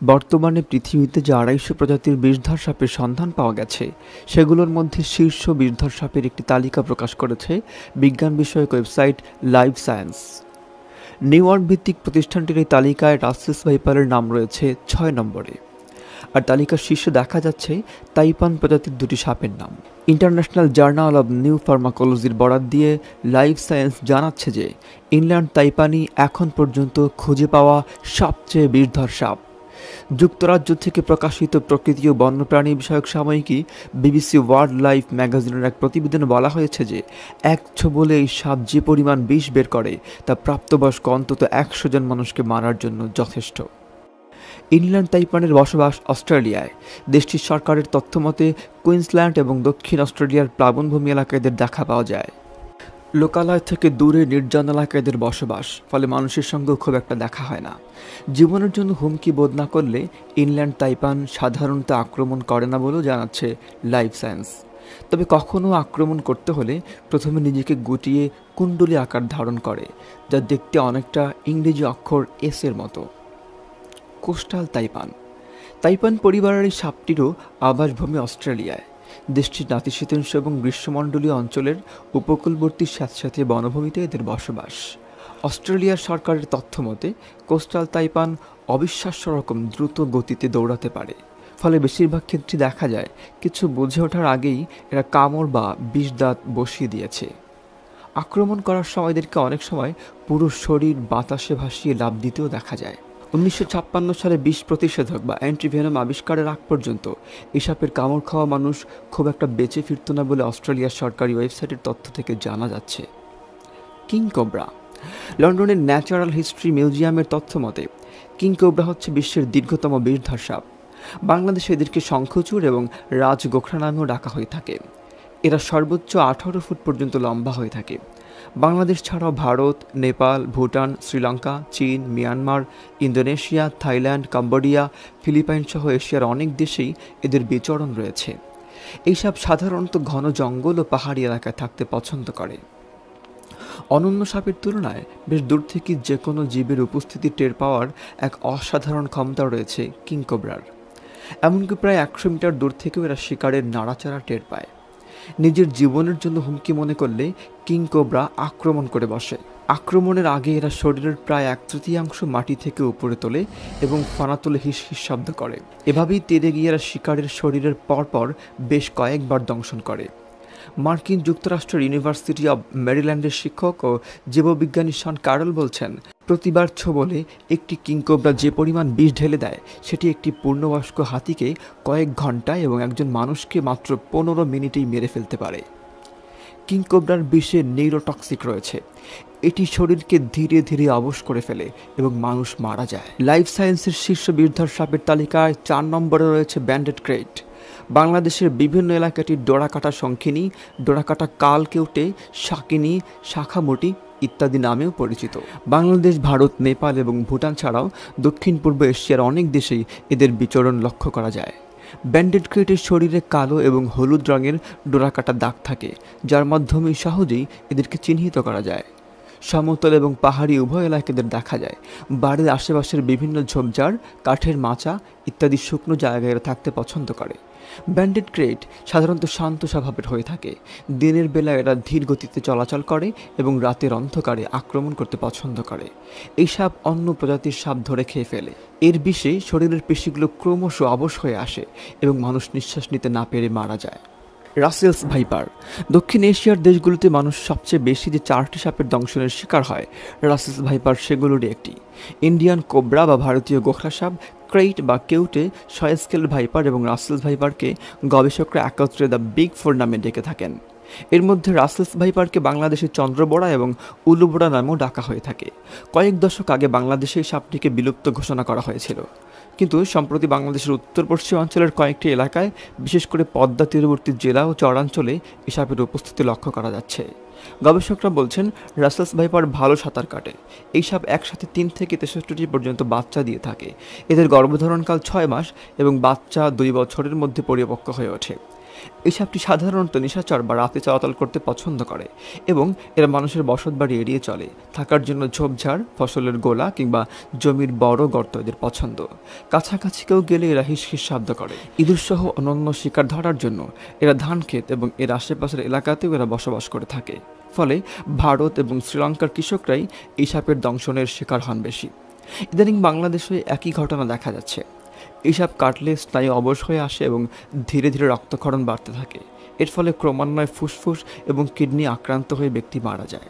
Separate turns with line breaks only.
বর্তমানে পৃথিবীতে যে ২৫০ প্রজাতির বিষধর সাপের সন্ধান পাওয়া গেছে, সেগুলোর মধ্যে শীর্ষ বিষধর সাপের একটি তালিকা প্রকাশ করেছে বিজ্ঞান বিষয়ক website live science. New York ভিত্তিক প্রতিষ্ঠানটির এই তালিকায় রাসেলস ভাইপারের নাম রয়েছে ৬ নম্বরে। আর তালিকার শীর্ষে দেখা যাচ্ছে তাইপান প্রজাতির দুটি সাপের নাম। ইন্টারন্যাশনাল জার্নাল অব নিউ ফার্মাকোলজির বরাত দিয়ে লাইভ সায়েন্স জানাচ্ছে যে ইনল্যান্ড তাইপানি এখন পর্যন্ত খুঁজে পাওয়া সবচেয়ে বিষধর সাপ। যুক্তরাজ্য থেকে প্রকাশিত প্রকৃতি ও বন্যপ্রাণী বিষয়ক সাময়িকী বিবিসি ওয়ার্ল্ড লাইফ ম্যাগাজিনের এক প্রতিবেদনে বলা হয়েছে যে এক ছোবলে এই সাপ যে পরিমাণ বিষ বের করে তা প্রাপ্তবয়স্ক অন্তত ১০০ জন মানুষকে মারার জন্য যথেষ্ট। ইনল্যান্ড তাইপানের বসবাস অস্ট্রেলিয়ায়। দেশটির সরকারের তথ্যমতে কুইন্সল্যান্ড এবং দক্ষিণ অস্ট্রেলিয়ার প্লাবনভূমি এলাকায় এদের দেখা পাওয়া যায়। লোকালয় থেকে দূরে নির্জন এলাকায় এদের বসবাস, ফলে মানুষের সঙ্গেও খুব একটা দেখা হয় না। জীবনের জন্য হুমকি বোধ না করলে ইনল্যান্ড তাইপান সাধারণত আক্রমণ করে না বলেও জানাচ্ছে লাইভ সায়েন্স। তবে কখনও আক্রমণ করতে হলে প্রথমে নিজেকে গুটিয়ে কুণ্ডলী আকার ধারণ করে, যা দেখতে অনেকটা ইংরেজি অক্ষর এস এর মতো। কোস্টাল তাইপান। তাইপান পরিবারের এই সাপটিরও আবাসভূমি অস্ট্রেলিয়ায়। দেশটির নাতিশীতোষ্ণ এবং গ্রীষ্মমণ্ডলীয় অঞ্চলের উপকূলবর্তী স্যাঁতস্যাঁতে বনভূমিতে এদের বসবাস। অস্ট্রেলিয়ার সরকারের তথ্যমতে কোস্টাল তাইপান অবিশ্বাস্য রকম দ্রুত গতিতে দৌড়াতে পারে, ফলে বেশিরভাগ ক্ষেত্রে দেখা যায় কিছু বুঝে ওঠার আগেই এরা কামড় বা বিষদাঁত বসিয়ে দিয়েছে। আক্রমণ করার সময় এদেরকে অনেক সময় পুরো শরীর বাতাসে ভাসিয়ে লাফ দিতেও দেখা যায়। ১৯৫৬ সালে বিষ প্রতিষেধক বা অ্যান্টিভেনম আবিষ্কারের আগ পর্যন্ত এই সাপের কামড় খাওয়া মানুষ খুব একটা বেঁচে ফিরত না বলে অস্ট্রেলিয়ার সরকারি ওয়েবসাইটের তথ্য থেকে জানা যাচ্ছে। King cobra. লন্ডনের ন্যাচারাল হিস্ট্রি মিউজিয়ামের তথ্য মতে কিং কোবরা হচ্ছে বিশ্বের দীর্ঘতম বিষধর সাপ। বাংলাদেশে এদেরকে শঙ্খচূড় এবং রাজগোখরা নামেও ডাকা হয়ে থাকে। এরা সর্বোচ্চ ১৮ ফুট পর্যন্ত লম্বা হয়ে থাকে। বাংলাদেশ ছাড়াও ভারত, নেপাল, ভুটান, শ্রীলঙ্কা, চীন, Myanmar, Indonesia, Thailand, Cambodia, Philippines সহ এশিয়ার অনেক দেশেই এদের বিচরণ রয়েছে। এই সাপ সাধারণত ঘন জঙ্গল ও পাহাড়ি এলাকায় থাকতে পছন্দ করে। অন্যান্য সাপের তুলনায় বেশ দূর থেকে যে কোনো জীবের উপস্থিতি টের পাওয়ার এক অসাধারণ ক্ষমতা রয়েছে কিং কোবরার। এমনকি প্রায় ১০০ মিটার দূর থেকেও এরা শিকারের নাড়াচাড়া টের পায়। নিজের জীবনের জন্য হুমকি মনে করলে কিং কোবরা আক্রমণ করে বসে। আক্রমণের আগে এরা শরীরের প্রায় ১/৩ মাটি থেকে উপরে তোলে এবং ফানা তুলে হিস হিস শব্দ করে। এভাবেই তেড়ে গিয়ে এরা শিকারের শরীরের পরপর বেশ কয়েকবার দংশন করে। মার্কিন যুক্তরাষ্ট্রের ইউনিভার্সিটি অব মেরিল্যান্ডের শিক্ষক ও জীববিজ্ঞানী শন ক্যারল বলছেন, প্রতিবার ছোবলে একটি কিং কোবরা যে পরিমাণ বিষ ঢেলে দেয় সেটি একটি পূর্ণবয়স্ক হাতিকে কয়েক ঘন্টায় এবং একজন মানুষকে মাত্র ১৫ মিনিটেই মেরে ফেলতে পারে। কিং কোবরার বিষে নিউরোটক্সিক রয়েছে। এটি শরীরকে ধীরে ধীরে অবশ করে ফেলে এবং মানুষ মারা যায়। লাইফ সায়েন্সের শীর্ষ বিষধর সাপের তালিকায় ৪ নম্বরে রয়েছে ব্যান্ডেড ক্রেট। বাংলাদেশের বিভিন্ন এলাকাটির ডোরাকাটা শঙ্খিনী, ডোরাকাটা কালকেউটে, শাকিনী, শাখামুটি ইত্যাদি নামেও পরিচিত। বাংলাদেশ, ভারত, নেপাল এবং ভুটান ছাড়াও দক্ষিণ পূর্ব এশিয়ার অনেক দেশেই এদের বিচরণ লক্ষ্য করা যায়। ব্যান্ডেড ক্রেটের শরীরে কালো এবং হলুদ রঙের ডোরাকাটা দাগ থাকে, যার মাধ্যমে সহজেই এদেরকে চিহ্নিত করা যায়। সমতল এবং পাহাড়ি উভয় এলাকায় এদের দেখা যায়। বাড়ির আশেপাশের বিভিন্ন ঝোপঝাড়, কাঠের মাচা ইত্যাদি শুকনো জায়গায় এরা থাকতে পছন্দ করে। ব্যান্ডেড ক্রেট সাধারণত শান্ত স্বভাবের হয়ে থাকে। দিনের বেলা এরা ধীর গতিতে চলাচল করে এবং রাতের অন্ধকারে আক্রমণ করতে পছন্দ করে। এই সাপ অন্য প্রজাতির সাপ ধরে খেয়ে ফেলে। এর বিষে শরীরের পেশিগুলো ক্রমশ অবশ হয়ে আসে এবং মানুষ নিঃশ্বাস নিতে না পেরে মারা যায়। Russell's viper. দক্ষিণ এশিয়ার দেশগুলোতে মানুষ সবচেয়ে বেশি যে ৪টি সাপের দংশনের শিকার হয়, রাসেলস ভাইপার সেগুলোরই একটি। ইন্ডিয়ান কোবরা বা ভারতীয় গোখরা সাপ, ক্রেইট বা কেউটে, সয়েস্কেল ভাইপার এবং রাসেলস ভাইপারকে গবেষকরা একত্রে দ্য বিগ ফোর নামে ডেকে থাকেন। এর মধ্যে রাসেলস ভাইপারকে বাংলাদেশের চন্দ্রবোড়া এবং উলুবোড়া নামেও ডাকা হয়ে থাকে। কয়েক দশক আগে বাংলাদেশে এই সাপটিকে বিলুপ্ত ঘোষণা করা হয়েছিল, কিন্তু সম্প্রতি বাংলাদেশের উত্তর পশ্চিম অঞ্চলের কয়েকটি এলাকায়, বিশেষ করে পদ্মা তীরবর্তী জেলা ও চরাঞ্চলে এই সাপের উপস্থিতি লক্ষ্য করা যাচ্ছে। গবেষকরা বলছেন, রাসেলস ভাইপার ভালো সাঁতার কাটে। এই সাপ একসাথে ৩ থেকে ৬৩টি পর্যন্ত বাচ্চা দিয়ে থাকে। এদের গর্ভধারণকাল ৬ মাস এবং বাচ্চা ২ বছরের মধ্যে পরিপক্ক হয়ে ওঠে। এই সাপটি সাধারণত নিশাচর বা রাতে চলাচল করতে পছন্দ করে এবং এরা মানুষের বসতবাড়ি এড়িয়ে চলে। থাকার জন্য ঝোপঝাড়, ফসলের গোলা কিংবা জমির বড় গর্ত এদের পছন্দ। কাছাকাছি কেউ গেলে এরা হিসহিস শব্দ করে। ইঁদুর সহ অন্যান্য শিকার ধরার জন্য এরা ধানক্ষেত এবং এর আশেপাশের এলাকাতেও এরা বসবাস করে থাকে। ফলে ভারত এবং শ্রীলঙ্কার কৃষকরাই এই সাপের দংশনের শিকার হন বেশি। ইদানিং বাংলাদেশে একই ঘটনা দেখা যাচ্ছে। এই সাপ কাটলে স্নায়ু অবশ হয়ে আসে এবং ধীরে ধীরে রক্তক্ষরণ বাড়তে থাকে। এর ফলে ক্রমান্বয়ে ফুসফুস এবং কিডনি আক্রান্ত হয়ে ব্যক্তি মারা যায়।